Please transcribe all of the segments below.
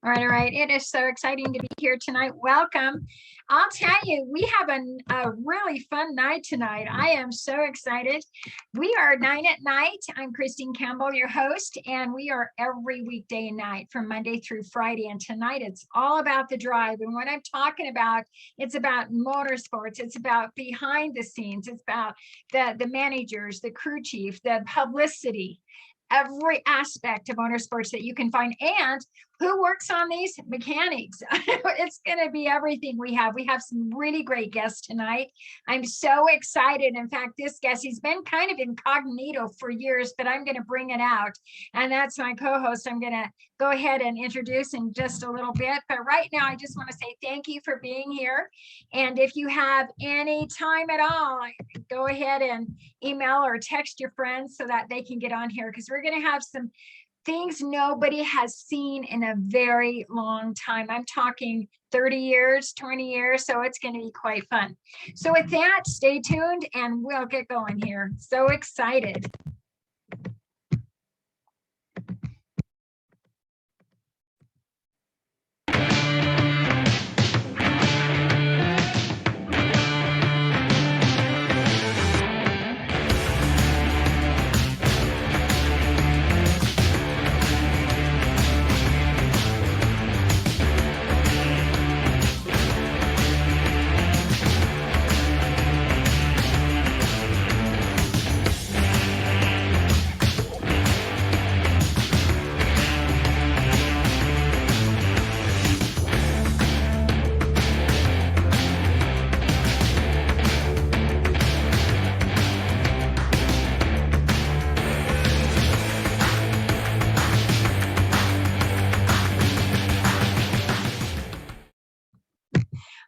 All right, all right. It is so exciting to be here tonight. Welcome. I'll tell you, we have a really fun night tonight. I am so excited. We are 9 at Night. I'm Christine Campbell, your host, and we are every weekday night from Monday through Friday. And tonight it's all about the drive. And what I'm talking about, it's about motorsports. It's about behind the scenes. It's about the managers, the crew chief, the publicity, every aspect of motorsports that you can find, and who works on these mechanics. It's going to be everything we have. We have some really great guests tonight. I'm so excited. In fact, this guest, he's been kind of incognito for years, but I'm going to bring it out. And that's my co-host. I'm going to go ahead and introduce in just a little bit. But right now, I just want to say thank you for being here. And if you have any time at all, go ahead and email or text your friends so that they can get on here, because we're going to have some things nobody has seen in a very long time. I'm talking 30 years, 20 years, so it's going to be quite fun. So with that, stay tuned and we'll get going here. So excited.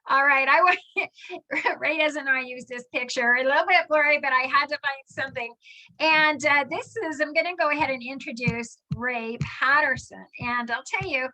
All right, Ray doesn't know I use this picture, a little bit blurry, but I had to find something. And I'm going to go ahead and introduce Ray Patterson. And I'll tell you,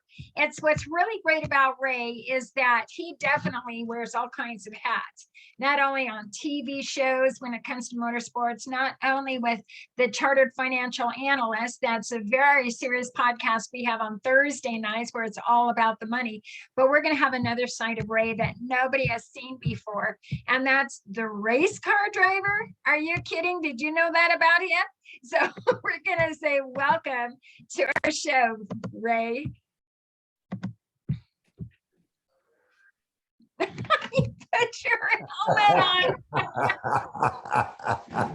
what's really great about Ray is that he definitely wears all kinds of hats, not only on TV shows when it comes to motorsports, not only with the Chartered Financial Analyst. That's a very serious podcast we have on Thursday nights where it's all about the money, but we're going to have another side of Ray that nobody has seen before, and that's the race car driver. Are you kidding? Did you know that about him? So we're going to say welcome to our show, Ray. You put your helmet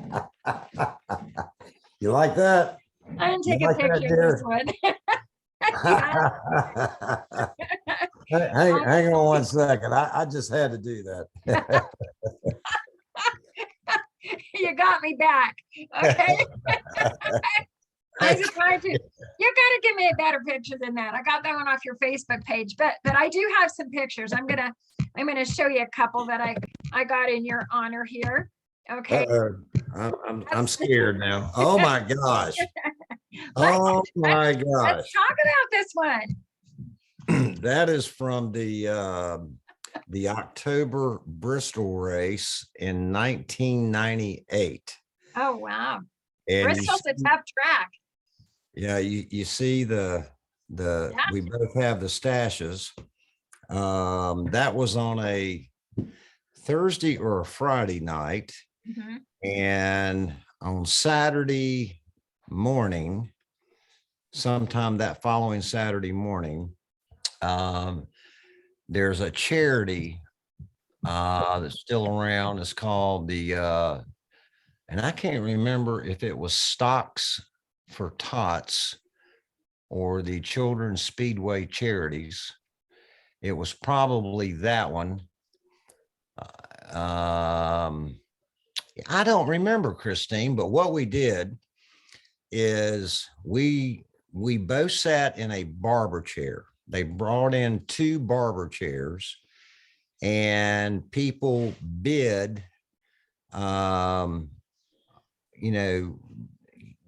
on. You like that? I'm going to take a picture of this one. Hang on one second. I just had to do that. You got me back. Okay. I just wanted to, you got to give me a better picture than that. I got that one off your Facebook page, but I do have some pictures. I'm gonna show you a couple that I got in your honor here. Okay. I'm scared now. Oh my gosh. Oh my gosh. Let's talk about this one. That is from the October Bristol race in 1998. Oh wow. And Bristol's a tough track. Yeah, you see we both have the stashes. That was on a Thursday or a Friday night. Mm-hmm. And on Saturday morning, sometime that following Saturday morning, there's a charity that's still around. It's called and I can't remember if it was Stocks for Tots or the Children's Speedway Charities. It was probably that one. I don't remember, Christine, but what we did is we both sat in a barber chair. They brought in 2 barber chairs and people bid,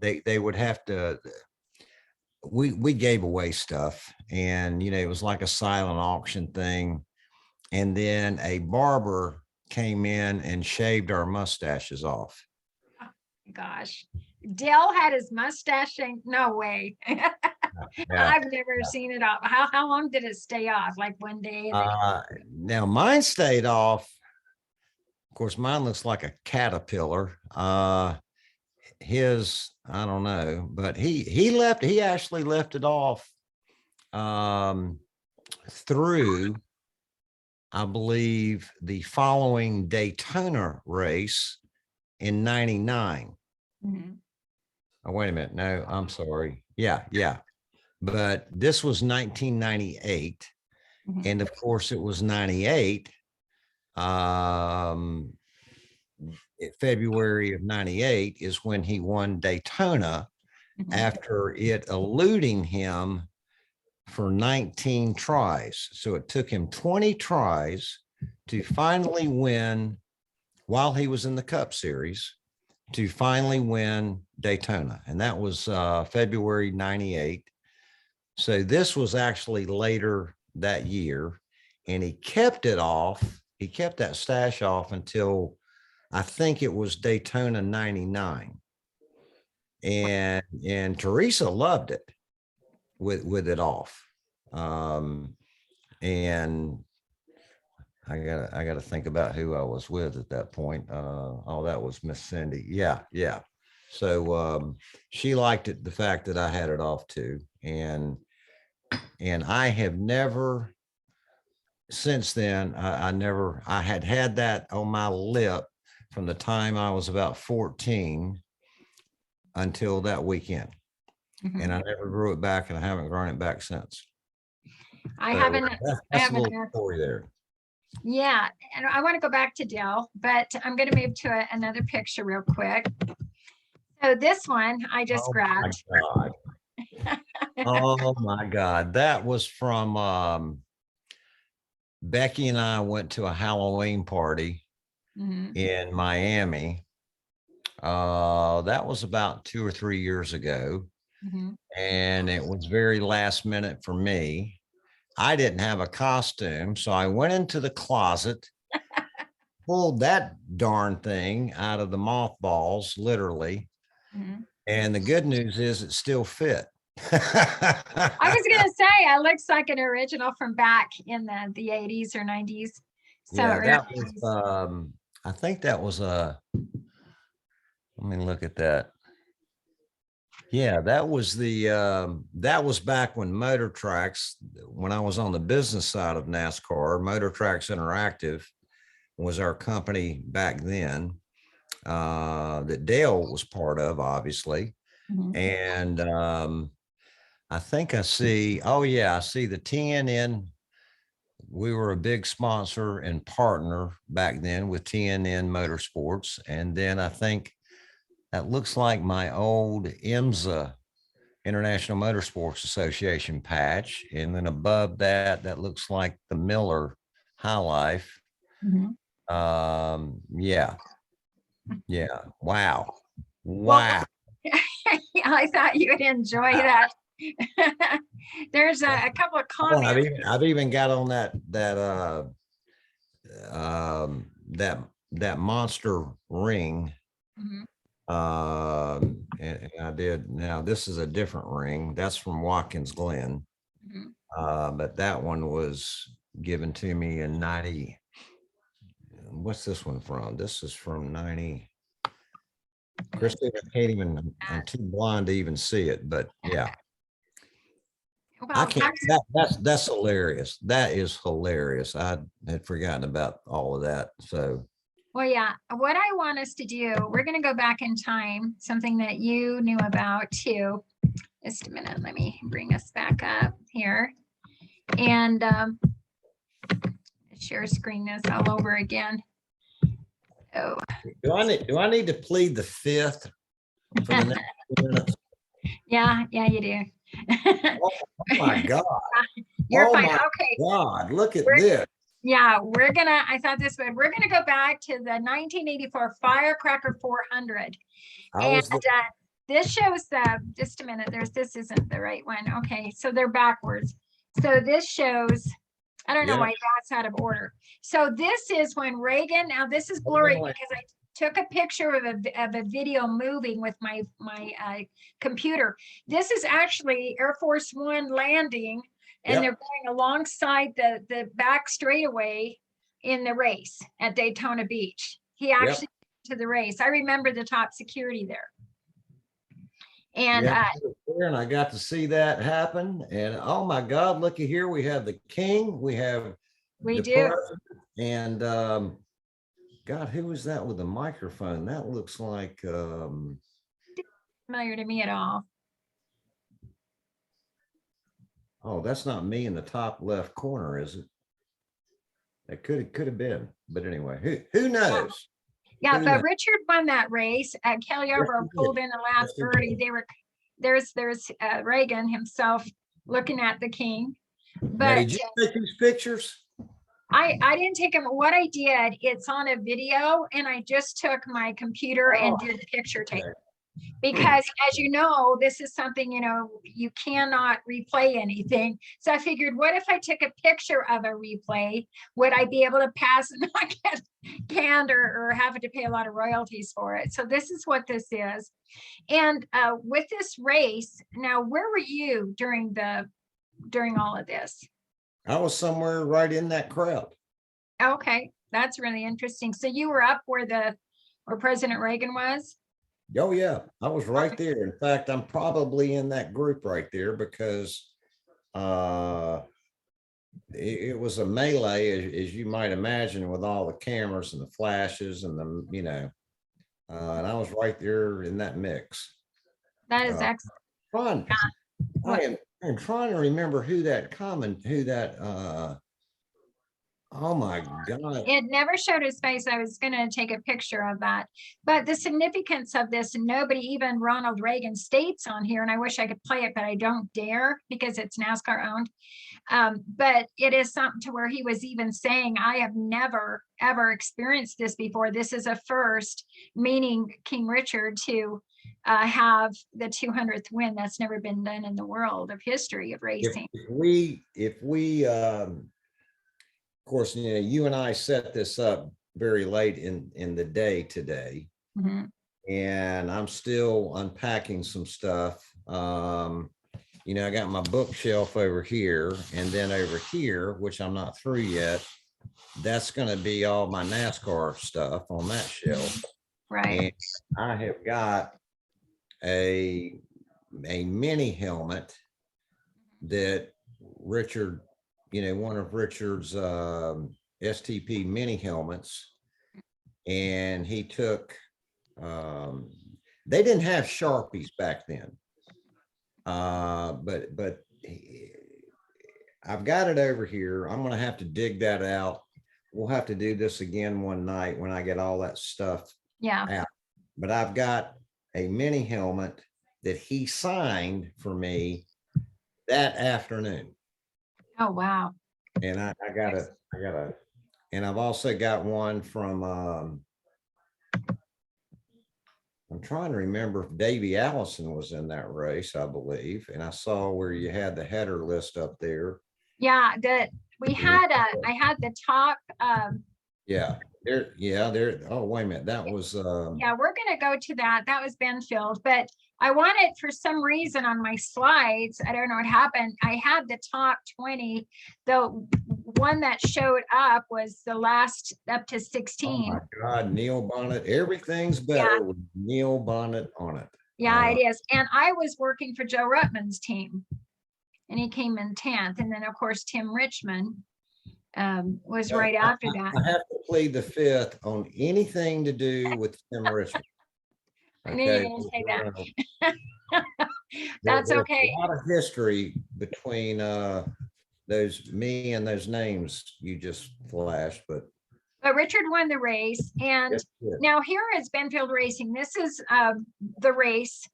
they would have to, we gave away stuff, and, it was like a silent auction thing. And then a barber came in and shaved our mustaches off. Oh, gosh. Dale had his mustache. No way. Yeah. I've never seen it off. How long did it stay off? Like one day? Now mine stayed off. Of course, mine looks like a caterpillar. His, I don't know, but he actually left it off through, I believe, the following Daytona race in 99. Mhm. Oh, wait a minute. No, I'm sorry. Yeah. But this was 1998. Mhm. And of course, it was 98. February of 98 is when he won Daytona Mhm. after it eluding him for 19 tries. So it took him 20 tries to finally win while he was in the Cup Series to finally win Daytona. And that was February 98. So this was actually later that year. And he kept it off. He kept that stash off until I think it was Daytona 99. And Teresa loved it with it off. And I gotta think about who I was with at that point. Oh, that was Miss Cindy. Yeah. So she liked it, the fact that I had it off too. And I have never since then, I had that on my lip from the time I was about 14 until that weekend. Mhm. And I never grew it back, and I haven't grown it back since. I So haven't. that's a little story there. Yeah, and I want to go back to Dale, but I'm going to move to another picture real quick. So this one I just grabbed. My God. Oh my God. That was from Becky and I went to a Halloween party in Miami. That was about 2 or 3 years ago. And it was very last minute for me. I didn't have a costume, so I went into the closet, pulled that darn thing out of the mothballs, literally. And the good news is it still fit. I was gonna say it looks like an original from back in the 80s or 90s. So Yeah, that was I think that was let me look at that. Yeah, that was that was back when Motor Tracks, when I was on the business side of NASCAR. Motor Tracks Interactive was our company back then, that Dale was part of, obviously. And I think I see, oh yeah, I see the TNN. We were a big sponsor and partner back then with TNN Motorsports. And then I think that looks like my old IMSA, International Motorsports Association patch. And then above that, that looks like the Miller High Life. Yeah. Wow. Well, I thought you would enjoy that. There's a couple of comments. I've even got on that monster ring. And I did. Now this is a different ring. That's from Watkins Glen. But that one was given to me in 90. What's this one from? This is from 90. Christine, I can't even, I'm too blind to even see it, but yeah. Well, I can't, that's hilarious. That is hilarious. I had forgotten about all of that. So well, yeah, what I want us to do, we're going to go back in time, something that you knew about too. Just a minute, let me bring us back up here and share screen this all over again. Oh, do I need to plead the fifth for the next minutes? Yeah, you do. Oh my God. You're fine. Okay. God, look at this. Yeah, we're gonna go back to the 1984 Firecracker 400. This shows just a minute, this isn't the right one. Okay, so they're backwards. So this shows, I don't know why that's out of order. So this is when Reagan, now this is blurry because took a picture of a video moving with my computer. This is actually Air Force One landing, and they're going alongside the back straightaway in the race at Daytona Beach. He actually to the race. I remember the top security there. And and I got to see that happen. And oh my God, looky here, we have the king, we have we the do. president, and God, who was that with the microphone? That looks like Familiar to me at all. Oh, that's not me in the top left corner, is it? It could have been, but anyway, who knows? Yeah, but Richard won that race. Kelly Yarborough pulled in the last 30. There's Reagan himself looking at the king. But now, did you take these pictures? I didn't take them. What I did, it's on a video, and I just took my computer and did picture tape. Because as you know, this is something, you cannot replay anything. So I figured, what if I took a picture of a replay? Would I be able to pass and not get canned or have to pay a lot of royalties for it? So this is what this is. And with this race, now, where were you during all of this? I was somewhere right in that crowd. Okay, that's really interesting. So you were up where President Reagan was? Oh yeah, I was right there. In fact, I'm probably in that group right there because it was a melee, as you might imagine, with all the cameras and the flashes and and I was right there in that mix. That is excellent. I'm trying to remember who that oh my God. It never showed his face. I was going to take a picture of that. But the significance of this, nobody, even Ronald Reagan, states on here, and I wish I could play it, but I don't dare because it's NASCAR owned. But it is something to where he was even saying, I have never, ever experienced this before. This is a first, meaning King Richard, to have the 200th win. That's never been done in the world of history of racing. If we of course, you and I set this up very late in the day today, and I'm still unpacking some stuff. I got my bookshelf over here, and then over here, which I'm not through yet, that's going to be all my NASCAR stuff on that shelf. Right. And I have got a mini helmet that Richard, one of Richard's STP mini helmets, and he took, they didn't have Sharpies back then, but I've got it over here. I'm going to have to dig that out. We'll have to do this again one night when I get all that stuff out. But I've got a mini helmet that he signed for me that afternoon. Oh, wow. And I got and I've also got one from, I'm trying to remember if Davey Allison was in that race, I believe. And I saw where you had the header list up there. Yeah, I had the top. There. Oh, wait a minute. That was. Yeah, we're going to go to that. That was Benfield, but I wanted, for some reason on my slides, I don't know what happened. I had the top 20. The one that showed up was the last up to 16. Oh my God, Neil Bonnet. Everything's better with Neil Bonnet on it. Yeah, it is. And I was working for Joe Ruttman's team, and he came in 10th. And then, of course, Tim Richmond was right after that. I have to plead the fifth on anything to do with Tim Richmond. I knew you were going to say that. That's okay. A lot of history between me and those names you just flashed, but Richard won the race. And now here is Benfield Racing. This is the race,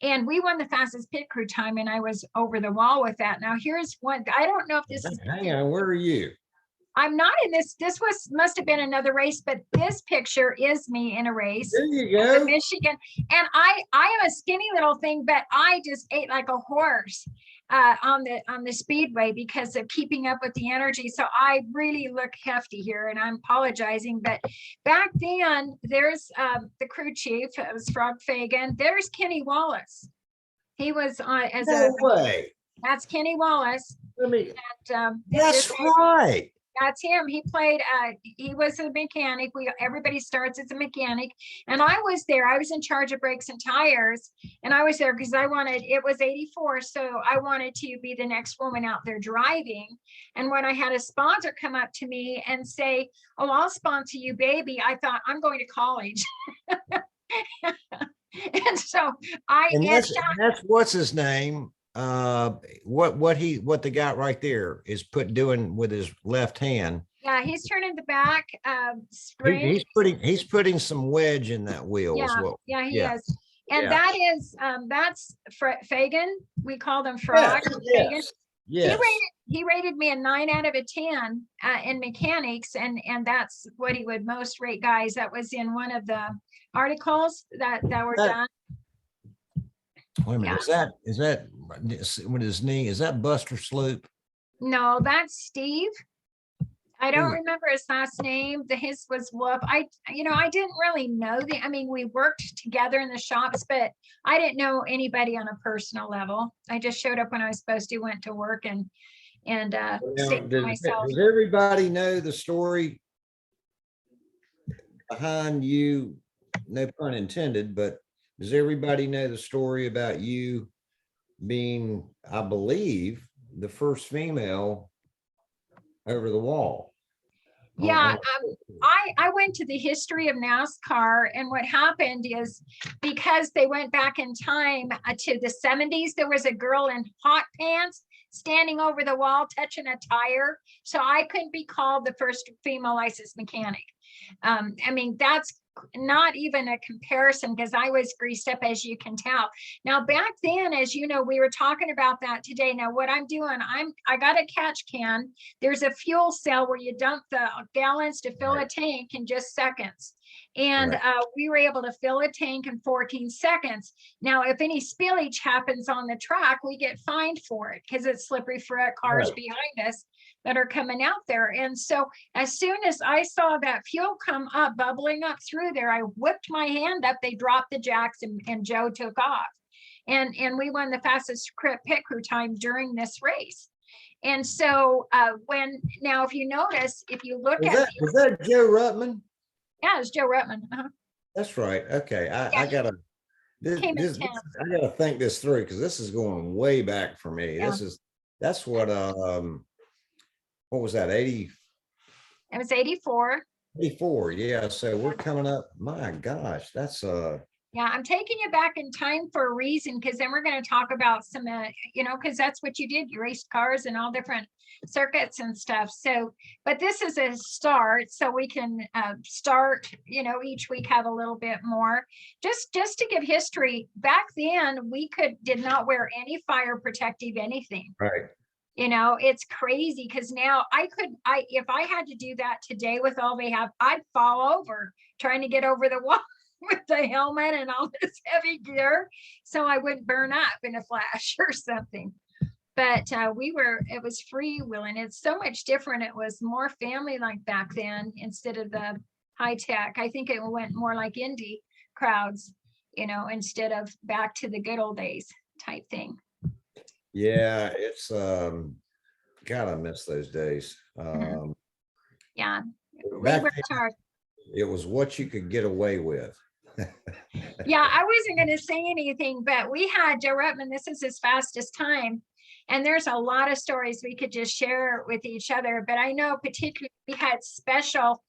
and we won the fastest pit crew time, and I was over the wall with that. Now here's one. I don't know if this is. Hang on, where are you? I'm not in this. This must have been another race, but this picture is me in a race. There you go. Michigan. And I am a skinny little thing, but I just ate like a horse. on the speedway because of keeping up with the energy. So I really look hefty here, and I'm apologizing. But back then, there's the crew chief. It was Frog Fagan. There's Kenny Wallace. He was on as No way. That's Kenny Wallace. And, That's right. that's him. He played, he was a mechanic. Everybody starts as a mechanic. And I was there. I was in charge of brakes and tires. And I was there because it was 84. So I wanted to be the next woman out there driving. And when I had a sponsor come up to me and say, "Oh, I'll sponsor you, baby," I thought, I'm going to college. And so that's what's his name. What the guy right there is doing with his left hand. Yeah, he's turning the back spring. He's putting some wedge in that wheel as well. Yeah, he is. And that's Fagan. We call them Frog. Fagan. Yes. He rated me a 9 out of 10 in mechanics, and that's what he would most rate guys. That was in one of the articles that were done. Wait a minute, is that with his knee? Is that Buster Sloop? No, that's Steve. I don't remember his last name. His was Whoop. I didn't really know we worked together in the shops, but I didn't know anybody on a personal level. I just showed up when I was supposed to, went to work and stayed for myself. Does everybody know the story behind you? No pun intended, but does everybody know the story about you being, I believe, the first female over the wall? Yeah, I went to the history of NASCAR, and what happened is because they went back in time to the 70s, there was a girl in hot pants standing over the wall touching a tire. So I couldn't be called the first female licensed mechanic. That's not even a comparison because I was greased up, as you can tell. Now, back then, as you know, we were talking about that today. Now, what I'm doing, I got a catch can. There's a fuel cell where you dump the gallons to fill a tank in just seconds. And we were able to fill a tank in 14 seconds. Now, if any spillage happens on the track, we get fined for it because it's slippery for cars behind us that are coming out there. And so as soon as I saw that fuel come up, bubbling up through there, I whipped my hand up, they dropped the jacks, and Joe took off. And we won the fastest pit crew time during this race. And so if you notice, if you look was that Joe Ruttman? Yeah, it's Joe Ruttman. That's right. Okay. I gotta think this through because this is going way back for me. Yeah. That's what was that, 80? It was 84. 84, yeah. So we're coming up. My gosh, that's yeah, I'm taking you back in time for a reason, because then we're going to talk about some, because that's what you did. You raced cars and all different circuits and stuff. So, but this is a start, so we can start, each week have a little bit more. Just to give history, back then we did not wear any fire protective anything. right. It's crazy because now if I had to do that today with all they have, I'd fall over trying to get over the wall with the helmet and all this heavy gear, so I wouldn't burn up in a flash or something. But it was freewheeling. It's so much different. It was more family like back then instead of the high tech. I think it went more like indie crowds, instead of back to the good old days type thing. Yeah, it's God, I miss those days. Yeah, back then, it was what you could get away with. Yeah, I wasn't going to say anything, but we had Joe Ruttman. This is his fastest time, and there's a lot of stories we could just share with each other. But I know particularly we had special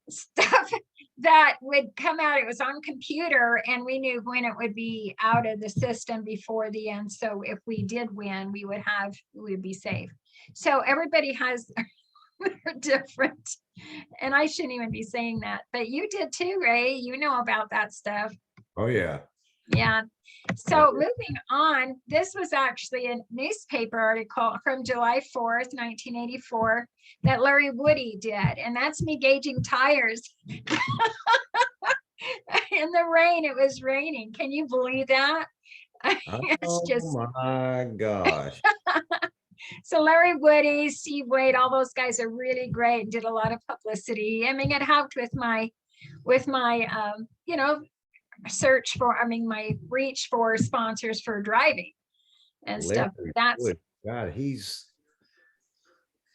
stuff that would come out. It was on computer, and we knew when it would be out of the system before the end. So if we did win, we would be safe. So everybody has they're different, and I shouldn't even be saying that, but you did too, Ray. You know about that stuff. Oh yeah. So moving on, this was actually a newspaper article from July 4th, 1984 that Larry Woody did, and that's me gauging tires in the rain. It was raining. Can you believe that? It's just Oh my gosh. so Larry Woody, Steve Wade, all those guys are really great. Did a lot of publicity. I mean, it helped with my search for, my reach for sponsors for driving and Larry stuff. That's Wood. God,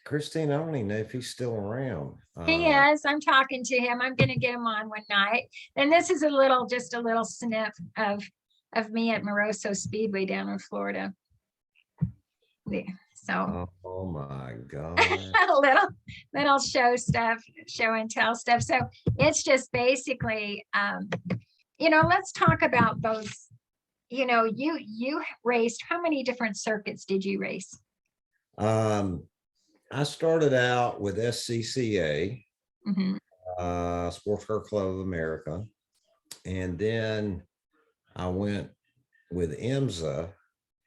Christine, I don't even know if he's still around. He is. I'm talking to him. I'm going to get him on one night. And this is just a little snip of me at Moroso Speedway down in Florida. Yeah, so Oh my God. a little show and tell stuff. So it's just basically, let's talk about those. You raced. How many different circuits did you race? I started out with SCCA, Mm-hmm. Sports Car Club of America, and then I went with IMSA,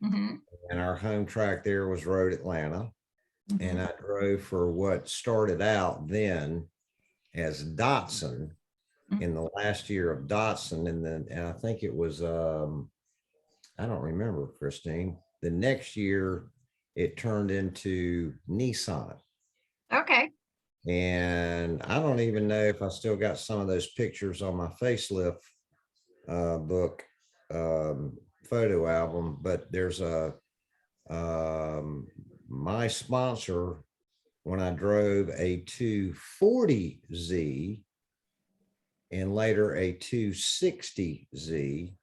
Mm-hmm. and our home track there was Road Atlanta, Mm-hmm. and I drove for what started out then as Datsun in the last year of Datsun, and I think it was I don't remember, Christine. The next year it turned into Nissan. Okay. And I don't even know if I still got some of those pictures on my facelift book photo album, but there's my sponsor when I drove a 240Z and later a 260Z.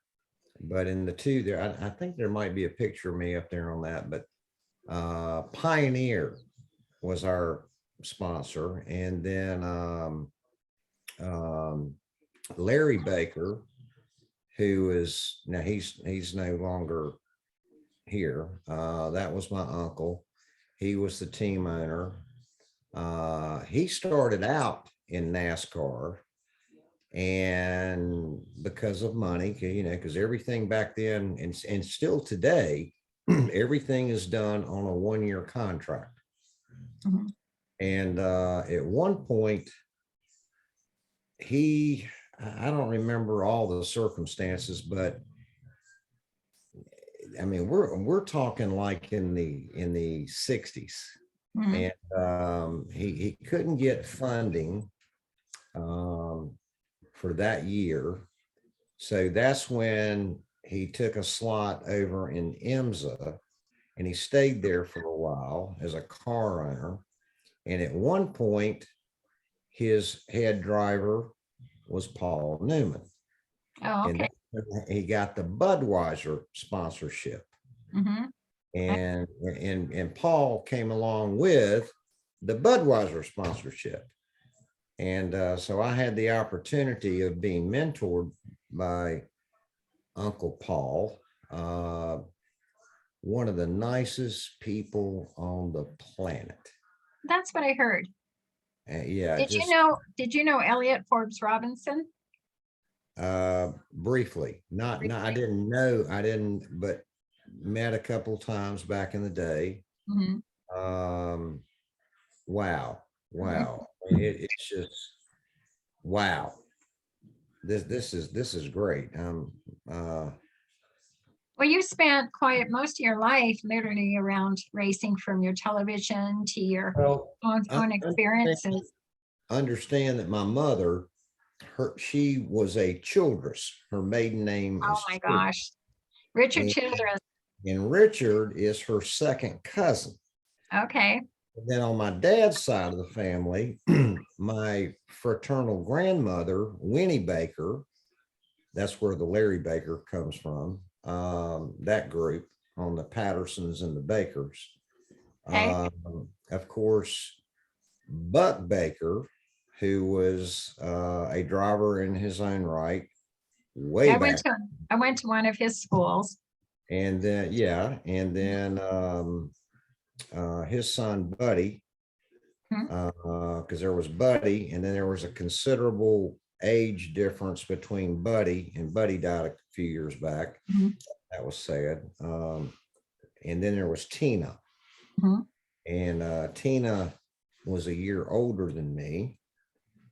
But in the two there, I think there might be a picture of me up there on that, but Pioneer was our sponsor. And then Larry Baker, who is now he's no longer here. That was my uncle. He was the team owner. He started out in NASCAR, and because of money, because everything back then and still today, everything is done on a 1-year contract. Mm-hmm. And at one point, I don't remember all the circumstances, but I mean, we're talking like in the 60s. Mm-hmm. And he couldn't get funding for that year. So that's when he took a slot over in IMSA, and he stayed there for a while as a car owner. And at one point, his head driver was Paul Newman. Oh, okay. And he got the Budweiser sponsorship. Mm-hmm. And Paul came along with the Budweiser sponsorship. And so I had the opportunity of being mentored by Uncle Paul, one of the nicest people on the planet. That's what I heard. Yeah. Did you know Elliot Forbes Robinson? Briefly, not I didn't, but met a couple of times back in the day. Mm-hmm. Wow. Mm-hmm. It's just wow. This is great. Well, you spent most of your life literally around racing, from your television to your own experiences. Understand that my mother, she was a Childress. Her maiden name is my gosh, Richard Childress. And Richard is her second cousin. Okay. And then on my dad's side of the family, my fraternal grandmother, Winnie Baker, that's where the Larry Baker comes from, that group on the Pattersons and the Bakers. Okay. Of course, Buck Baker, who was a driver in his own right, way back. I went to one of his schools. And then, his son, Buddy, because there was Buddy, and then there was a considerable age difference between Buddy, and Buddy died a few years back. Mm-hmm. That was sad. And then there was Tina. Mm-hmm. And Tina was a year older than me.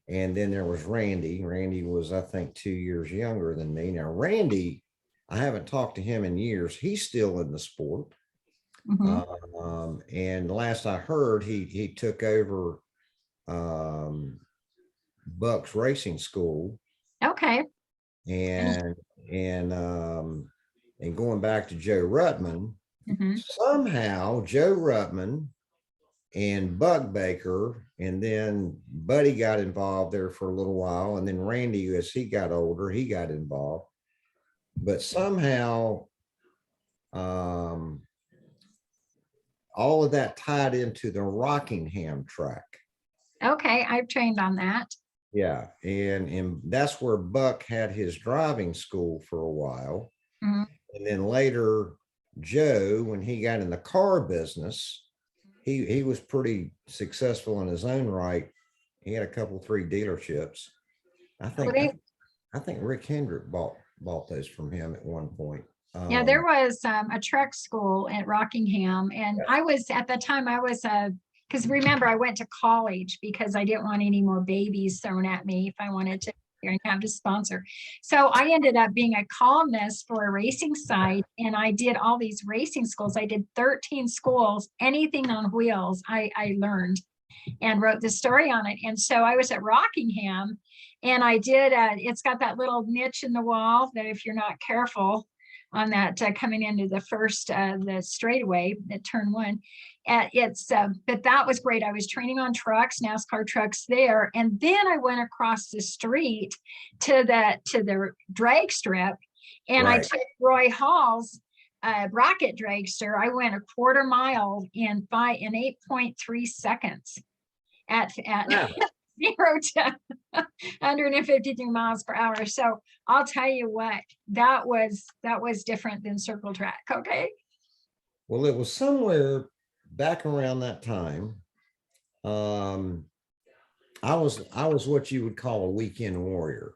And then there was Randy. Randy was, I think, 2 years younger than me. Now, Randy I haven't talked to him in years. He's still in the sport. Mhm. And last I heard, he took over Buck's racing school, Okay. and and um, and going back to Joe Ruttman, Mhm. somehow Joe Ruttman and Buck Baker, and then Buddy got involved there for a little while, and then Randy, as he got older, he got involved. But somehow, um, all of that tied into the Rockingham track. Okay, I've trained on that. Yeah, and that's where Buck had his driving school for a while, Mhm. and then later Joe, when he got in the car business, he was pretty successful in his own right. He had a couple, three dealerships. I Well, think I think Rick Hendrick bought those from him at one point. yeah, there was a truck school at Rockingham, and Yeah. I was at the time I was because remember I went to college because I didn't want any more babies thrown at me if I wanted to have to sponsor. So I ended up being a columnist for a racing site, and I did all these racing schools. I did 13 schools, anything on wheels. I learned and wrote the story on it. And so I was at Rockingham, and I did. It's got that little niche in the wall that if you're not careful on that coming into the first the straightaway at turn one, but that was great. I was training on trucks, NASCAR trucks there, and then I went across the street to the drag strip, and I Right. took Roy Hall's bracket dragster. I went a quarter mile in 8.3 seconds at Yeah. 0 to 153 miles per hour. So I'll tell you what, that was different than circle track. Okay. Well, it was somewhere back around that time. Um, I was what you would call a weekend warrior,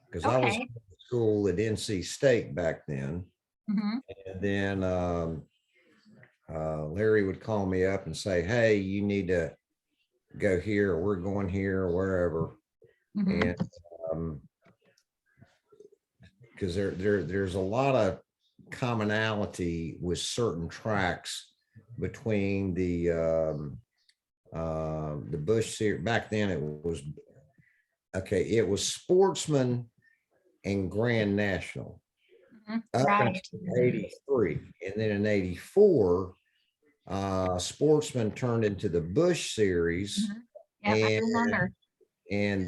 because I was Okay. in school at NC State back then. Hmm. And then Larry would call me up and say, "Hey, you need to go here, or we're going here, or wherever." Hmm. And because there's a lot of commonality with certain tracks between the Bush series. Back then it was it was Sportsman and Grand National up Right. until 83, and then in 84 Sportsman turned into the Bush series, Mhm. Yeah, I and remember.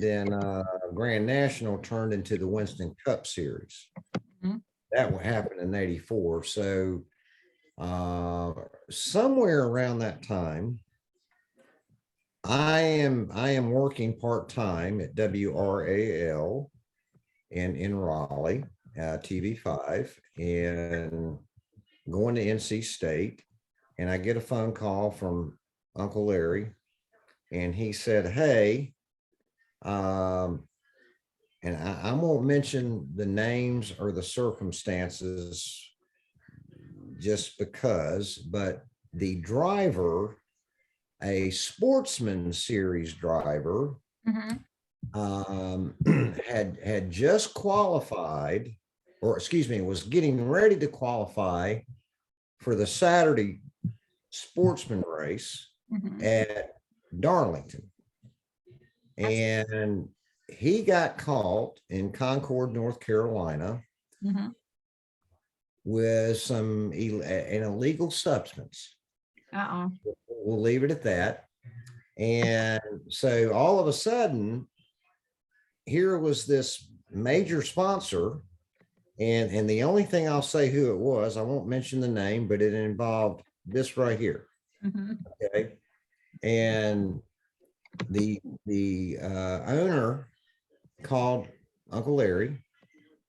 then Grand National turned into the Winston Cup series. Mhm. That would happen in 84. So somewhere around that time, I am working part-time at WRAL in Raleigh, TV5, and going to NC State. And I get a phone call from Uncle Larry, and he said, "Hey," and I won't mention the names or the circumstances just because, but the driver, a Sportsman series driver, Mhm. had just qualified, or excuse me, was getting ready to qualify for the Saturday Sportsman race Mhm. at Darlington. And he got caught in Concord, North Carolina Mhm. with an illegal substance. Uh-oh. We'll leave it at that. And so all of a sudden, here was this major sponsor, and the only thing I'll say who it was, I won't mention the name, but it involved this right here. Mhm. Okay. And the owner called Uncle Larry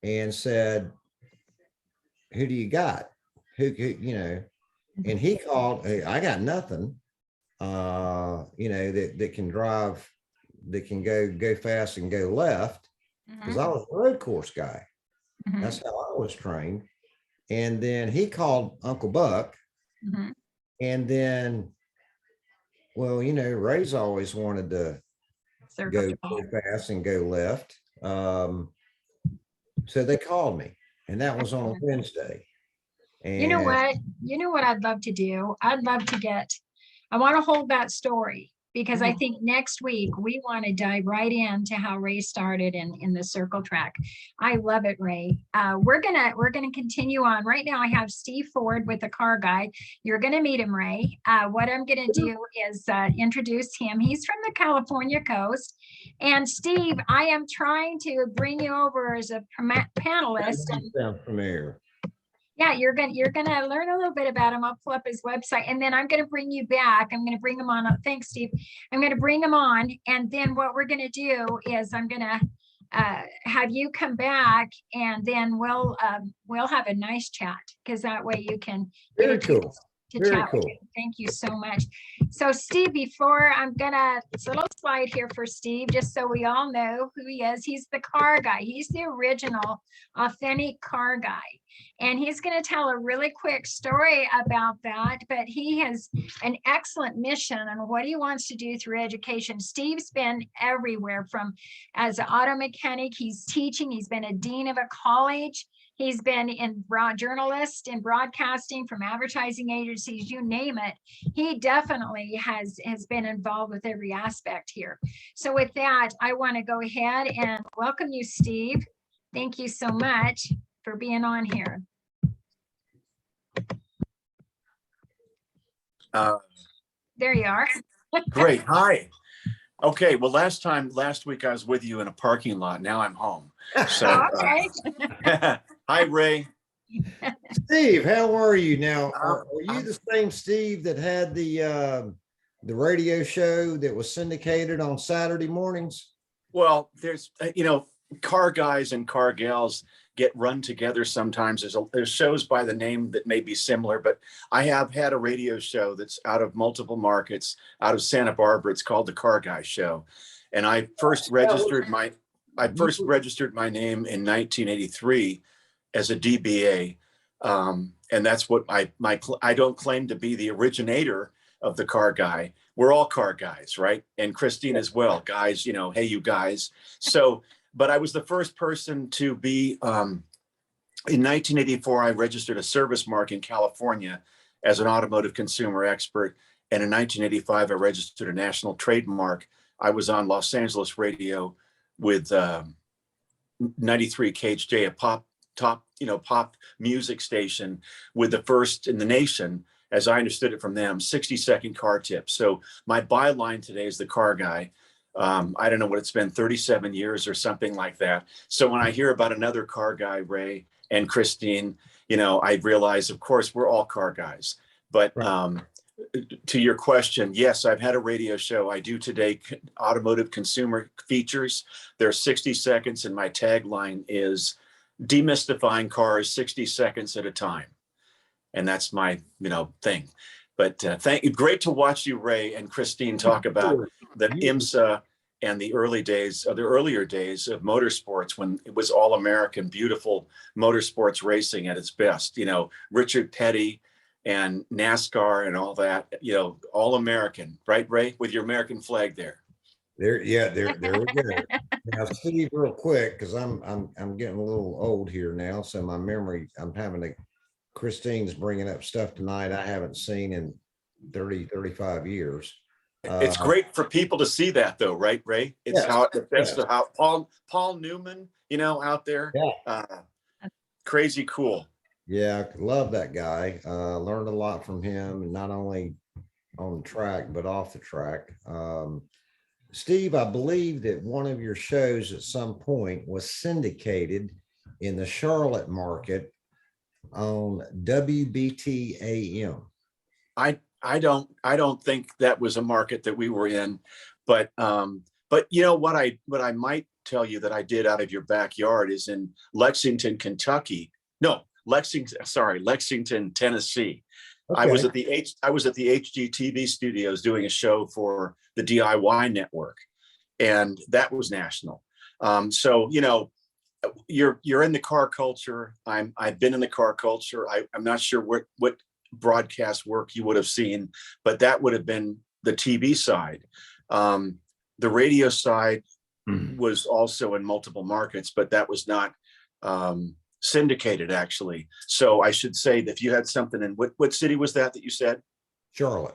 and said, "Who do you got? Who?" And he called, "Hey, I got nothing, that can drive, that can go fast and go left," because Mhm. I was a road course guy. That's Mhm. how I was trained. And then he called Uncle Buck, Mhm. and then, well, Ray's always wanted to Circle go track. fast and go left. So they called me. and that was on a Wednesday. You know And what? You know what I'd love to do? I want to hold that story because I think next week we want to dive right into how Ray started in the circle track. I love it, Ray. We're gonna continue on. Right now I have Steve Ford with the car guy. You're gonna meet him, Ray. What I'm gonna do is introduce him. He's from the California coast. And Steve, I am trying to bring you over as a panelist. sound familiar. Yeah, you're gonna learn a little bit about him. I'll pull up his website, and then I'm gonna bring you back. I'm gonna bring him on. Thanks, Steve. I'm gonna bring him on, and then what we're gonna do is I'm gonna have you come back, and then we'll have a nice chat because that way you can get Very a cool. chance to Very chat with cool. you. Thank you so much. So Steve, it's a little slide here for Steve, just so we all know who he is. He's the car guy. He's the original, authentic car guy. And he's going to tell a really quick story about that, but he has an excellent mission on what he wants to do through education. Steve's been everywhere, from as an auto mechanic, he's teaching, he's been a dean of a college, he's been in journalist and broadcasting, from advertising agencies, you name it. He definitely has been involved with every aspect here. So with that, I want to go ahead and welcome you, Steve. Thank you so much for being on here. There you are. Great. Hi. Okay. Well, last week I was with you in a parking lot. Now I'm home. So, Okay. Hi, Ray. Steve, how are you now? Are you the same Steve that had the radio show that was syndicated on Saturday mornings? Well, there's, car guys and car gals get run together sometimes. There's shows by the name that may be similar, but I have had a radio show that's out of multiple markets, out of Santa Barbara. It's called the Car Guy Show. And I first registered my name in 1983 as a DBA. And that's what I don't claim to be the originator of the Car Guy. We're all car guys, right? And Christine as well, guys, hey, you guys. So, but I was the first person to be, in 1984, I registered a service mark in California as an automotive consumer expert. And in 1985, I registered a national trademark. I was on Los Angeles radio with 93 KHJ, a pop music station, with the first in the nation, as I understood it from them, 60-second car tips. So my byline today is the Car Guy. I don't know what it's been, 37 years or something like that. So when I hear about another car guy, Ray and Christine, I realize, of course, we're all car guys. But to your question, yes, I've had a radio show. I do today automotive consumer features. They're 60 seconds, and my tagline is demystifying cars 60 seconds at a time. And that's my, thing. But great to watch you, Ray and Christine, talk about the IMSA and the earlier days of motorsports, when it was all American, beautiful motorsports racing at its best. Richard Petty and NASCAR and all that. All American, right, Ray? With your American flag there. There we go. Now, Steve, real quick, because I'm getting a little old here now, so my memory, Christine's bringing up stuff tonight I haven't seen in 35 years. It's great for people to see that, though, right, Ray? It's how Paul Newman, out there. Yeah. Crazy cool. Yeah, I love that guy. Learned a lot from him, not only on the track, but off the track. Steve, I believe that one of your shows at some point was syndicated in the Charlotte market on WBTAM. I don't think that was a market that we were in, but what I might tell you that I did out of your backyard is in Lexington, Tennessee. Okay. I was at the HGTV studios doing a show for the DIY network, and that was national. So you're in the car culture. I've been in the car culture. I'm not sure what broadcast work you would have seen, but that would have been the TV side. The radio side was also in multiple markets, but that was not syndicated, actually. So I should say that if you had something in what city was that you said? Charlotte.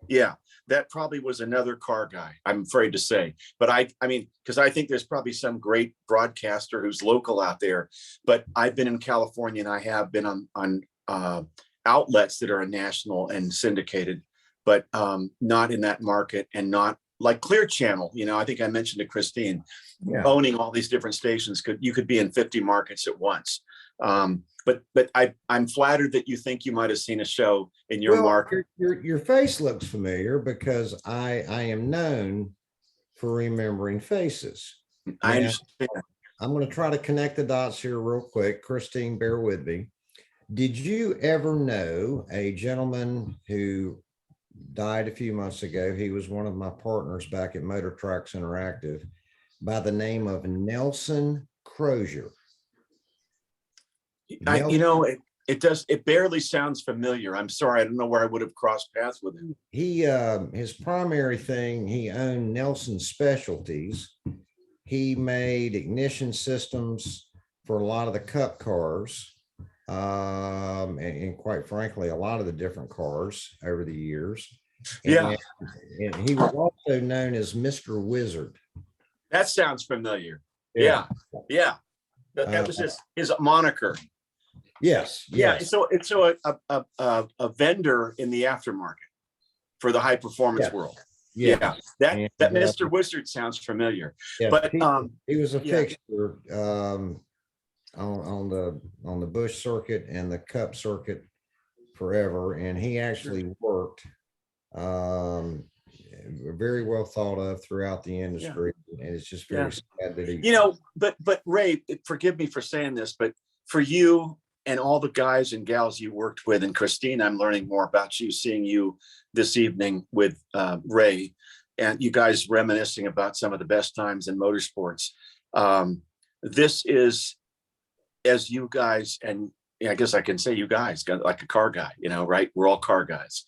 Yeah, that probably was another car guy, I'm afraid to say. But I mean, because I think there's probably some great broadcaster who's local out there. But I've been in California, and I have been on outlets that are national and syndicated, but not in that market, and not like Clear Channel. You know, I think I mentioned to Christine, owning all these different stations, you could be in 50 markets at once. But I'm flattered that you think you might have seen a show in your market. Your face looks familiar, because I am known for remembering faces. I understand. I'm going to try to connect the dots here real quick. Christine, bear with me. Did you ever know a gentleman who died a few months ago? He was one of my partners back at Motor Tracks Interactive, by the name of Nelson Crozier. You know, it barely sounds familiar. I'm sorry, I don't know where I would have crossed paths with him. He his primary thing, he owned Nelson Specialties. He made ignition systems for a lot of the Cup cars, and quite frankly, a lot of the different cars over the years. And he was also known as Mr. Wizard. That sounds familiar. Yeah. That was his moniker. Yes. Yeah. So it's a vendor in the aftermarket for the high performance world. Yeah. That Mr. Wizard sounds familiar. Yeah, but he was a fixture on the Busch circuit and the Cup circuit forever, and he actually worked very well thought of throughout the industry. And it's just very sad that he, you know, but Ray, forgive me for saying this, but for you and all the guys and gals you worked with, and Christine, I'm learning more about you, seeing you this evening with Ray, and you guys reminiscing about some of the best times in motorsports. This is, as you guys, and I guess I can say you guys, got like a car guy, you know, right? We're all car guys.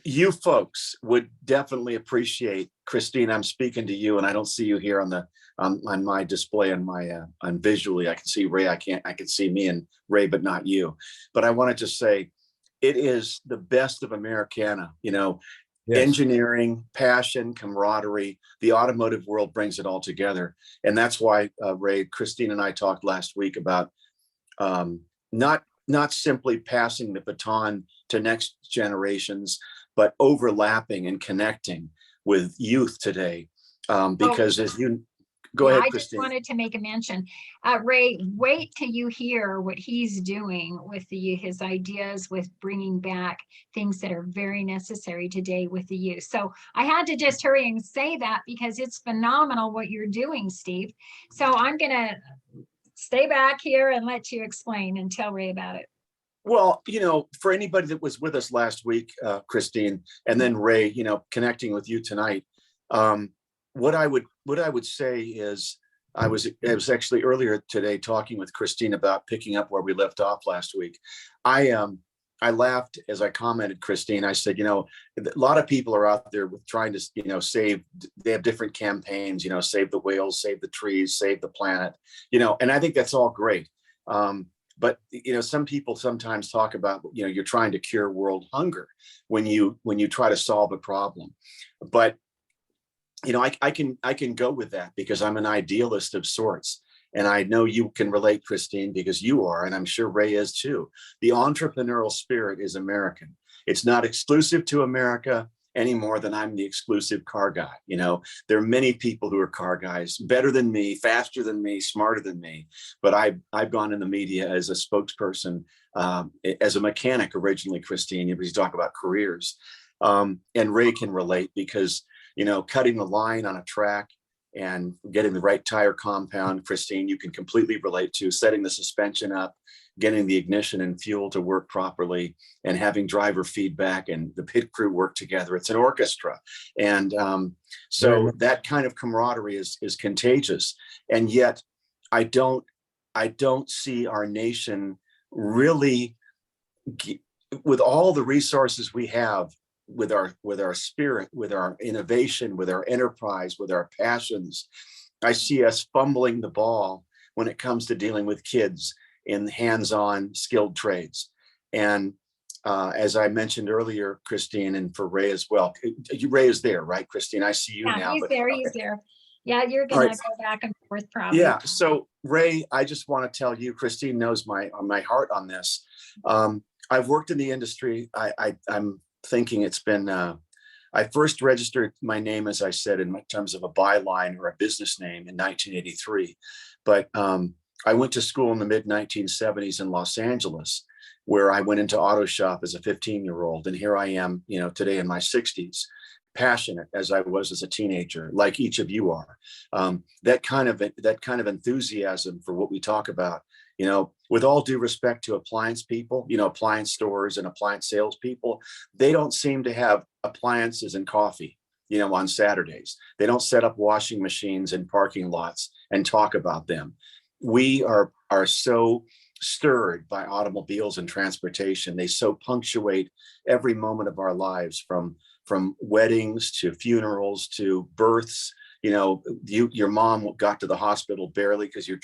You folks would definitely appreciate, Christine, I'm speaking to you, and I don't see you here on my display on my on visually. I can see Ray. I can see me and Ray, but not you. But I wanted to say, it is the best of Americana, you know. Engineering, passion, camaraderie. The automotive world brings it all together. And that's why, Ray, Christine and I talked last week about not simply passing the baton to next generations, but overlapping and connecting with youth today. Because as you go ahead, I Christine. just wanted to make a mention. Ray, wait till you hear what he's doing with his ideas with bringing back things that are very necessary today with the youth. So I had to just hurry and say that, because it's phenomenal what you're doing, Steve. So I'm going to stay back here and let you explain and tell Ray about it. Well, you know, for anybody that was with us last week, Christine, and then Ray, you know, connecting with you tonight, what I would say is, I was actually earlier today talking with Christine about picking up where we left off last week. I laughed as I commented, Christine. I said, you know, a lot of people are out there with trying to, you know, save. They have different campaigns, you know, save the whales, save the trees, save the planet, you know, and I think that's all great. But, you know, some people sometimes talk about, you know, you're trying to cure world hunger when you try to solve a problem. But, you know, I can go with that, because I'm an idealist of sorts. And I know you can relate, Christine, because you are, and I'm sure Ray is too. The entrepreneurial spirit is American. It's not exclusive to America any more than I'm the exclusive car guy. You know, there are many people who are car guys, better than me, faster than me, smarter than me. But I've gone in the media as a spokesperson, as a mechanic originally, Christine, because you talk about careers. And Ray can relate, because, you know, cutting the line on a track and getting the right tire compound, Christine, you can completely relate to. Setting the suspension up, getting the ignition and fuel to work properly, and having driver feedback and the pit crew work together. It's an orchestra. And so that kind of camaraderie is contagious. And yet I don't see our nation really, with all the resources we have, with our spirit, with our innovation, with our enterprise, with our passions, I see us fumbling the ball when it comes to dealing with kids in hands-on skilled trades. And as I mentioned earlier, Christine, and for Ray as well, Ray is there, right, Christine? I see you now. He's but there. okay. He's there. Yeah, you're gonna Right. go back and forth probably. Yeah. So Ray, I just want to tell you, Christine knows my heart on this. I've worked in the industry. I'm thinking it's been. I first registered my name, as I said, in terms of a byline or a business name in 1983, but I went to school in the mid 1970s in Los Angeles, where I went into auto shop as a 15-year-old, and here I am, today in my 60s, passionate as I was as a teenager, like each of you are. That kind of enthusiasm for what we talk about, with all due respect to appliance people, appliance stores and appliance salespeople, they don't seem to have appliances and coffee, on Saturdays. They don't set up washing machines in parking lots and talk about them. We are so stirred by automobiles and transportation. They so punctuate every moment of our lives, from weddings to funerals to births. Your mom got to the hospital barely because your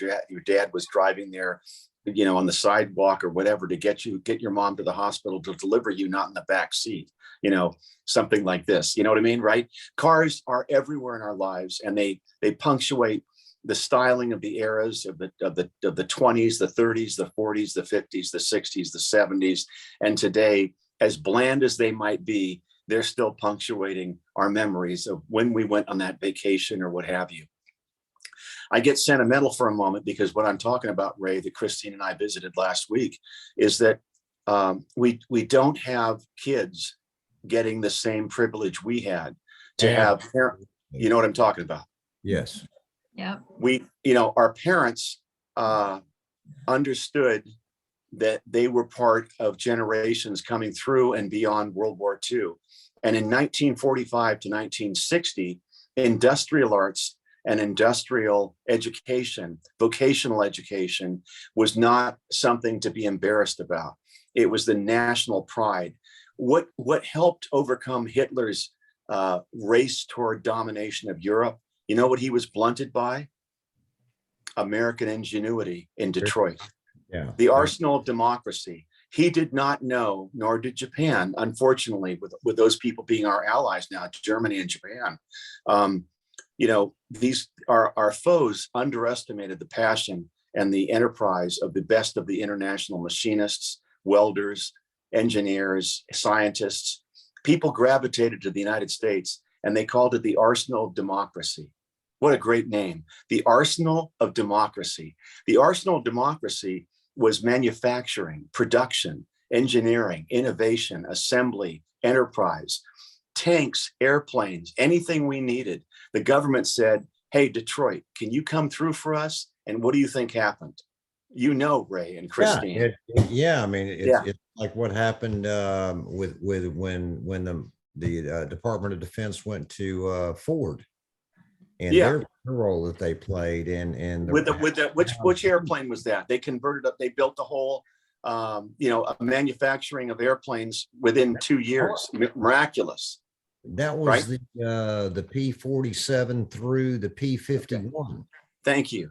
dad was driving there, on the sidewalk or whatever, to get your mom to the hospital, to deliver you, not in the back seat, something like this. You know what I mean, right? Cars are everywhere in our lives, and they punctuate the styling of the eras of the 20s, the 30s, the 40s, the 50s, the 60s, the 70s, and today, as bland as they might be, they're still punctuating our memories of when we went on that vacation or what have you. I get sentimental for a moment because what I'm talking about, Ray, that Christine and I visited last week, is that we don't have kids getting the same privilege we had to have parents. You know what I'm talking about? Yes. Yeah. Our parents understood that they were part of generations coming through and beyond World War II. And in 1945 to 1960, industrial arts and industrial education, vocational education, was not something to be embarrassed about. It was the national pride. What helped overcome Hitler's race toward domination of Europe, you know what he was blunted by? American ingenuity in Detroit. Yeah. The arsenal of democracy. He did not know, nor did Japan, unfortunately, with those people being our allies now, Germany and Japan. These our foes underestimated the passion and the enterprise of the best of the international machinists, welders, engineers, scientists. People gravitated to the United States, and they called it the arsenal of democracy. What a great name. The arsenal of democracy. The arsenal of democracy was manufacturing, production, engineering, innovation, assembly, enterprise, tanks, airplanes, anything we needed. The government said, hey, Detroit, can you come through for us? And what do you think happened? Ray and Christine. It's like what happened with when the Department of Defense went to Ford, and their role that they played in which airplane was that? They converted up. They built the whole a manufacturing of airplanes within 2 years. Miraculous. That was right? The P-47 through the P-51. Thank you.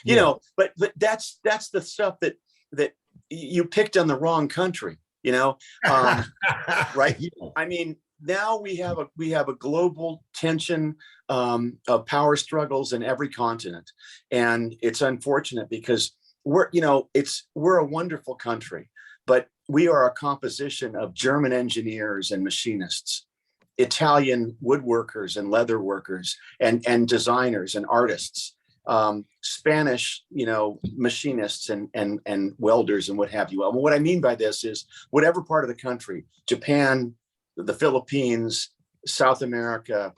But that's the stuff that you picked on the wrong country. Right? I mean, now we have a global tension of power struggles in every continent, and it's unfortunate because we're a wonderful country, but we are a composition of German engineers and machinists, Italian woodworkers and leather workers, and designers and artists, Spanish, machinists and welders and what have you. What I mean by this is whatever part of the country, Japan, the Philippines, South America,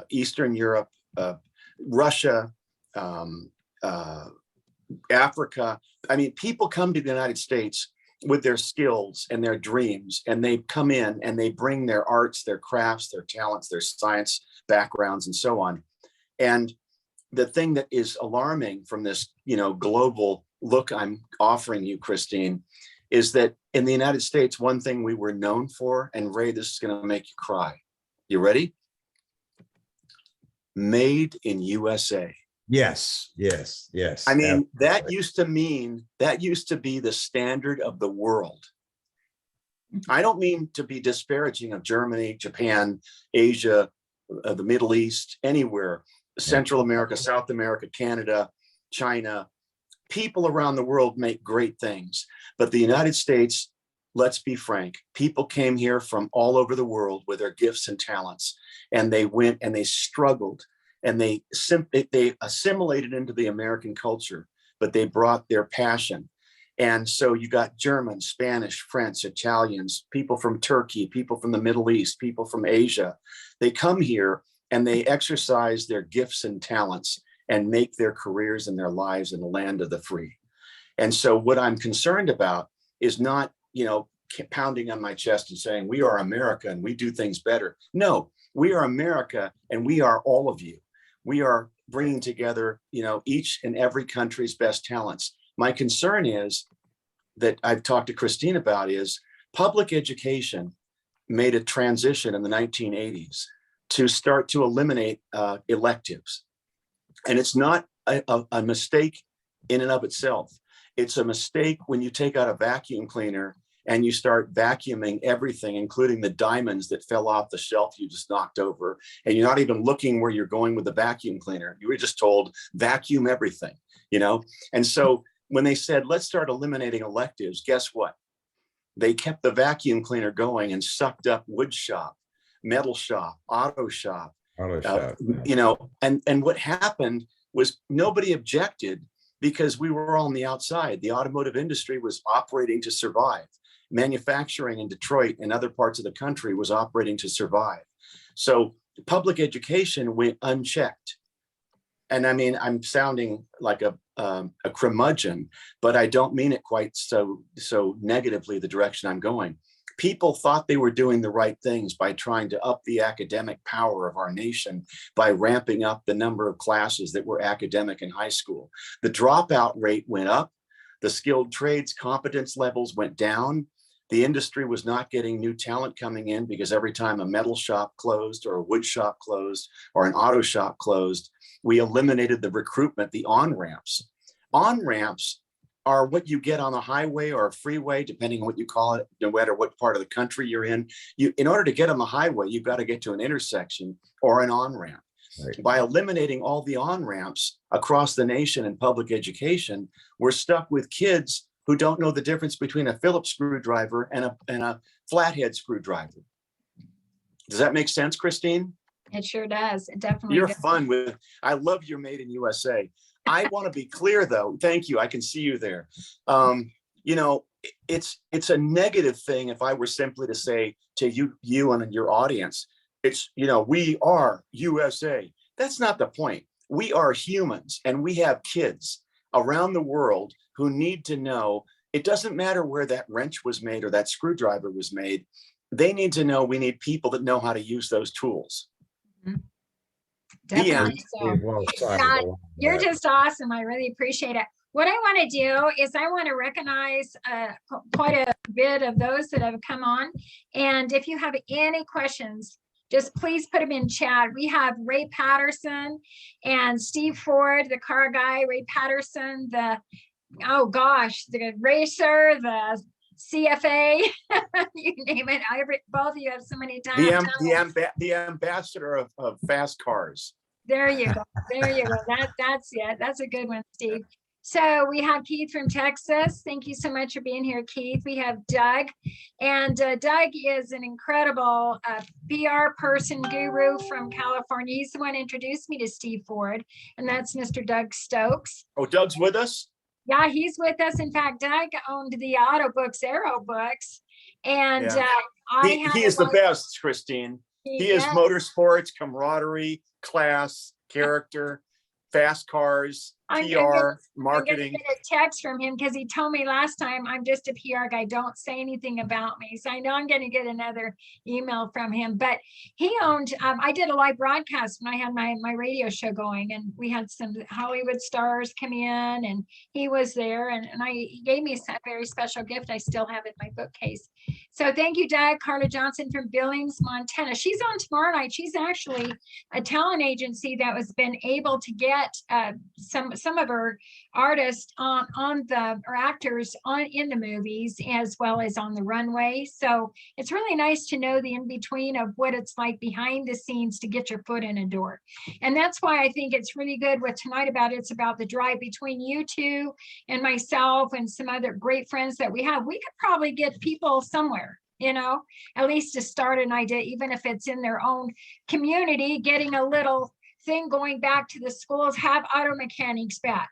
Eastern Europe, Russia, Africa. I mean, people come to the United States with their skills and their dreams, and they come in and they bring their arts, their crafts, their talents, their science backgrounds, and so on. And the thing that is alarming from this, global look I'm offering you, Christine, is that in the United States, one thing we were known for, and Ray, this is going to make you cry. You ready? Made in USA. Yes, yes, yes. I mean, that absolutely. used to be the standard of the world. I don't mean to be disparaging of Germany, Japan, Asia, the Middle East, anywhere, Central America, South America, Canada, China. People around the world make great things, but the United States, let's be frank, people came here from all over the world with their gifts and talents, and they went and they struggled, and they assimilated into the American culture, but they brought their passion. And so you got German, Spanish, French, Italians, people from Turkey, people from the Middle East, people from Asia. They come here and they exercise their gifts and talents and make their careers and their lives in the land of the free. And so what I'm concerned about is not, pounding on my chest and saying, we are America and we do things better. No, we are America and we are all of you. We are bringing together, each and every country's best talents. My concern is that I've talked to Christine about is public education made a transition in the 1980s to start to eliminate electives. And it's not a mistake in and of itself. It's a mistake when you take out a vacuum cleaner and you start vacuuming everything, including the diamonds that fell off the shelf you just knocked over. And you're not even looking where you're going with the vacuum cleaner. You were just told vacuum everything, And so when they said, let's start eliminating electives, guess what? They kept the vacuum cleaner going and sucked up wood shop, metal shop, auto shop. And what happened was nobody objected because we were all on the outside. The automotive industry was operating to survive. Manufacturing in Detroit and other parts of the country was operating to survive. So public education went unchecked. And I mean, I'm sounding like a curmudgeon, but I don't mean it quite so negatively the direction I'm going. People thought they were doing the right things by trying to up the academic power of our nation by ramping up the number of classes that were academic in high school. The dropout rate went up. The skilled trades competence levels went down. The industry was not getting new talent coming in because every time a metal shop closed or a wood shop closed or an auto shop closed, we eliminated the recruitment, the on-ramps. On-ramps are what you get on a highway or a freeway, depending on what you call it, no matter what part of the country you're in. In order to get on the highway, you've got to get to an intersection or an on-ramp. Right. By eliminating all the on-ramps across the nation in public education, we're stuck with kids who don't know the difference between a Phillips screwdriver and a flathead screwdriver. Does that make sense, Christine? It sure does. It definitely You're does. fun with, I love your Made in USA. I want to be clear though. Thank you. I can see you there. It's a negative thing if I were simply to say to you and your audience, it's, we are USA. That's not the point. We are humans and we have kids around the world who need to know it doesn't matter where that wrench was made or that screwdriver was made. They need to know we need people that know how to use those tools. Mm-hmm. Definitely. So, God, you're just awesome. I really appreciate it. What I want to do is I want to recognize quite a bit of those that have come on. And if you have any questions, just please put them in chat. We have Ray Patterson and Steve Ford, the car guy, Ray Patterson, the racer, the CFA, you name it. Both of you have so many times. The ambassador of fast cars. There you go. There you go. That's it. That's a good one, Steve. So we have Keith from Texas. Thank you so much for being here, Keith. We have Doug, and Doug is an incredible PR person guru from California. He's the one who introduced me to Steve Ford, and that's Mr. Doug Stokes. Oh, Doug's with us? Yeah, he's with us. In fact, Doug owned the Auto Books, Aero Books, and he is the best, Christine. He is motorsports, camaraderie, class, character, fast cars. PR, I'm marketing. gonna get a text from him because he told me last time I'm just a PR guy. Don't say anything about me. So I know I'm going to get another email from him. But he owned. I did a live broadcast when I had my radio show going, and we had some Hollywood stars come in, and he was there, and he gave me a very special gift. I still have it in my bookcase. So thank you, Doug. Carla Johnson from Billings, Montana. She's on tomorrow night. She's actually a talent agency that was been able to get some of her artists or actors in the movies as well as on the runway. So it's really nice to know the in-between of what it's like behind the scenes to get your foot in a door. And that's why I think it's really good with tonight it's about the drive between you two and myself and some other great friends that we have. We could probably get people somewhere, at least to start an idea, even if it's in their own community, getting a little thing going back to the schools, have auto mechanics back,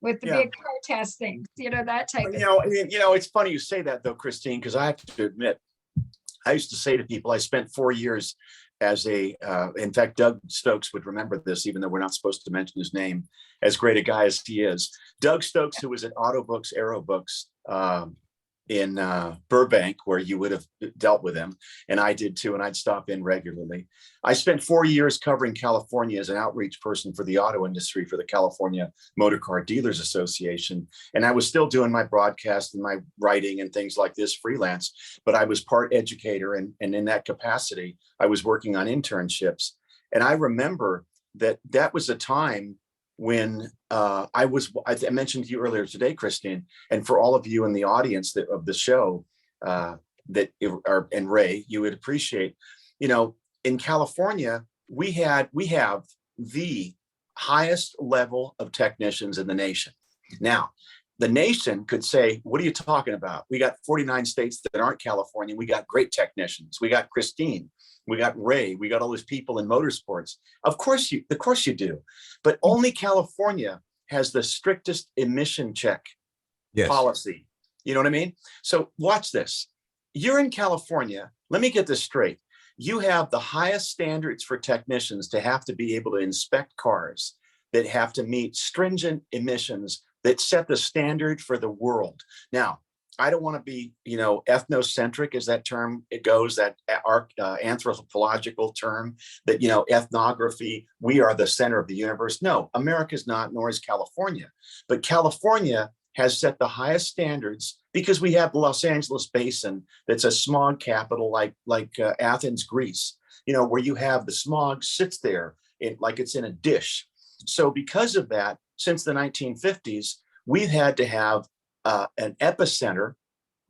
with the big protest things, that type of thing. It's funny you say that though, Christine, because I have to admit, I used to say to people, I spent 4 years as in fact, Doug Stokes would remember this, even though we're not supposed to mention his name, as great a guy as he is. Doug Stokes, who was at Auto Books, Aero Books, in Burbank, where you would have dealt with him, and I did too, and I'd stop in regularly. I spent 4 years covering California as an outreach person for the auto industry for the California Motor Car Dealers Association, and I was still doing my broadcast and my writing and things like this freelance, but I was part educator, and in that capacity, I was working on internships. And I remember that was a time when I mentioned to you earlier today, Christine, and for all of you in the audience of the show and Ray, you would appreciate, in California, we have the highest level of technicians in the nation. Now, the nation could say, what are you talking about? We got 49 states that aren't California. We got great technicians. We got Christine. We got Ray. We got all these people in motorsports. Of course you do. But only California has the strictest emission check policy. You know what I mean? So watch this. You're in California. Let me get this straight. You have the highest standards for technicians to have to be able to inspect cars that have to meet stringent emissions that set the standard for the world. Now, I don't want to be, ethnocentric, as that term it goes, that anthropological term that, ethnography, we are the center of the universe. No, America's not, nor is California. But California has set the highest standards because we have the Los Angeles basin that's a smog capital like Athens, Greece, where you have the smog sits there like it's in a dish. So because of that, since the 1950s, we've had to have an epicenter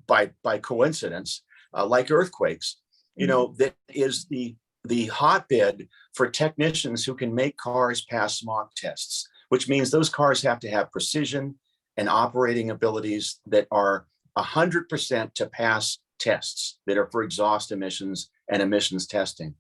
by coincidence, like earthquakes, that is the hotbed for technicians who can make cars pass smog tests, which means those cars have to have precision and operating abilities that are 100% to pass tests that are for exhaust emissions and emissions testing.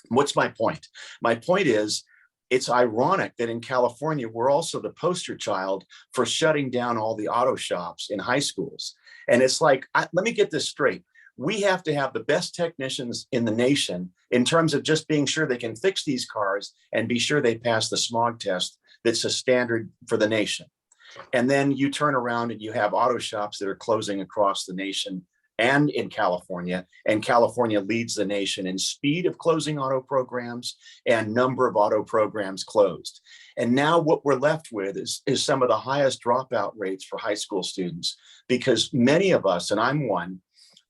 What's my point? My point is, it's ironic that in California, we're also the poster child for shutting down all the auto shops in high schools. And it's like, let me get this straight. We have to have the best technicians in the nation in terms of just being sure they can fix these cars and be sure they pass the smog test that's a standard for the nation. And then you turn around and you have auto shops that are closing across the nation and in California, and California leads the nation in speed of closing auto programs and number of auto programs closed. And now what we're left with is some of the highest dropout rates for high school students, because many of us, and I'm one,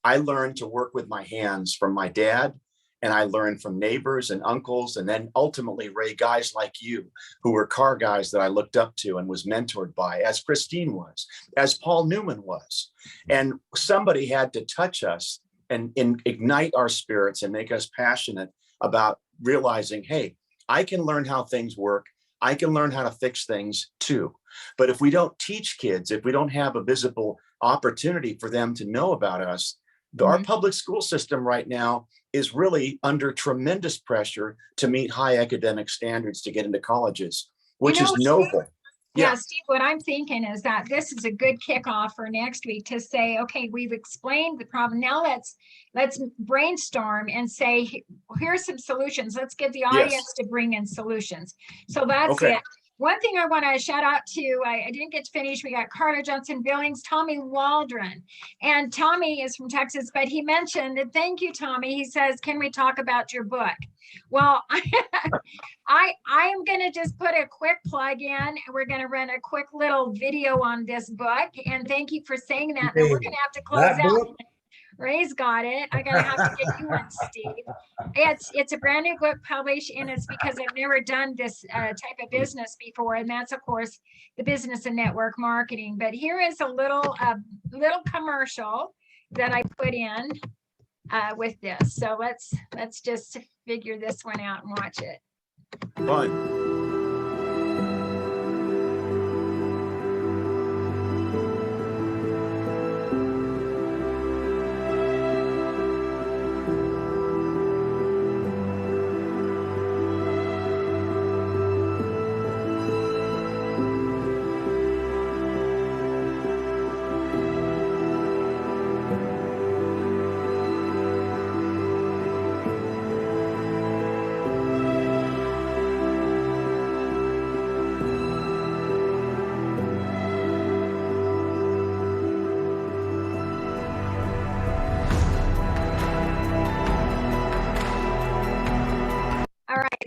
I learned to work with my hands from my dad, and I learned from neighbors and uncles, and then ultimately, Ray, guys like you, who were car guys that I looked up to and was mentored by, as Christine was, as Paul Newman was. And somebody had to touch us and ignite our spirits and make us passionate about realizing, hey, I can learn how things work. I can learn how to fix things too. But if we don't teach kids, if we don't have a visible opportunity for them to know about us, our public school system right now is really under tremendous pressure to meet high academic standards to get into colleges, which is noble. Yeah, Steve, what I'm thinking is that this is a good kickoff for next week to say, okay, we've explained the problem. Now let's brainstorm and say, here's some solutions. Let's get the audience to bring in solutions. So that's it. One thing I want to shout out to, I didn't get to finish. We got Carter Johnson Billings, Tommy Waldron, and Tommy is from Texas, but he mentioned, and thank you, Tommy. He says, can we talk about your book? Well, I am going to just put a quick plug in, and we're going to run a quick little video on this book. And thank you for saying that. Then we're going to have to close That out. book? Ray's got it. I gotta have to get you one, Steve. It's a brand new book published, and it's because I've never done this type of business before, and that's of course the business and network marketing. But here is a little commercial that I put in with this. So let's just figure this one out and watch it. Fun.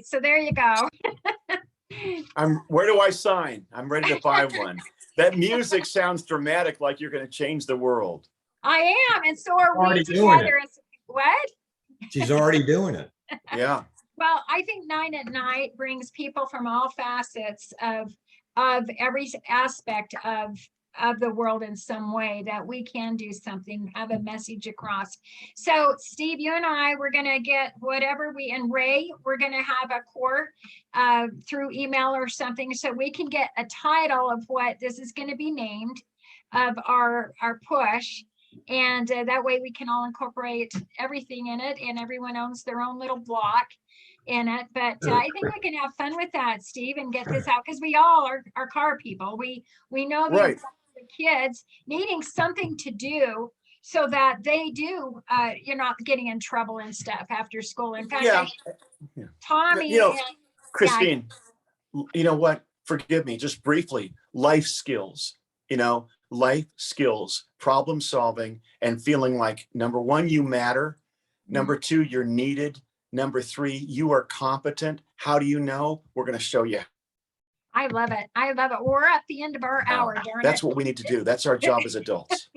So there you go. Where do I sign? I'm ready to buy one. That music sounds dramatic, like you're going to change the world. I am, and so are we Already doing together. What? She's already doing it. Yeah. Well, I think 9 at Night brings people from all facets of every aspect of the world in some way, that we can do something, have a message across. So Steve, you and I, we're going to get whatever and Ray, we're going to have a court through email or something, so we can get a title of what this is going to be named of our push. And that way we can all incorporate everything in it, and everyone owns their own little block in it. But I think we can have fun with that, Steve, and get this out, because we all are car people. We know Right. the kids needing something to do so that they do, you're not getting in trouble and stuff after school. In fact, Yeah. Tommy, You know, and, Christine, you know what? Forgive me, just briefly, life skills, life skills, problem solving, and feeling like, number one, you matter. Number two, you're needed. Number three, you are competent. How do you know? We're going to show you. I love it. I love it. We're at the end of our hour, darn That's it. what we need to do. That's our job as adults.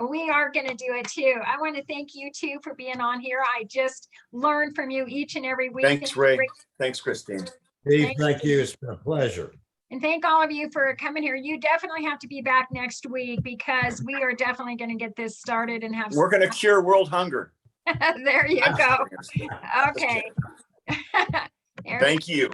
We are going to do it too. I want to thank you too for being on here. I just learn from you each and every week. Thanks, Ray. Thanks, Christine. Steve, thank you. It's been a pleasure. And thank all of you for coming here. You definitely have to be back next week, because we are definitely going to get this started and have. We're going to cure world hunger. There you go. Okay. Thank you.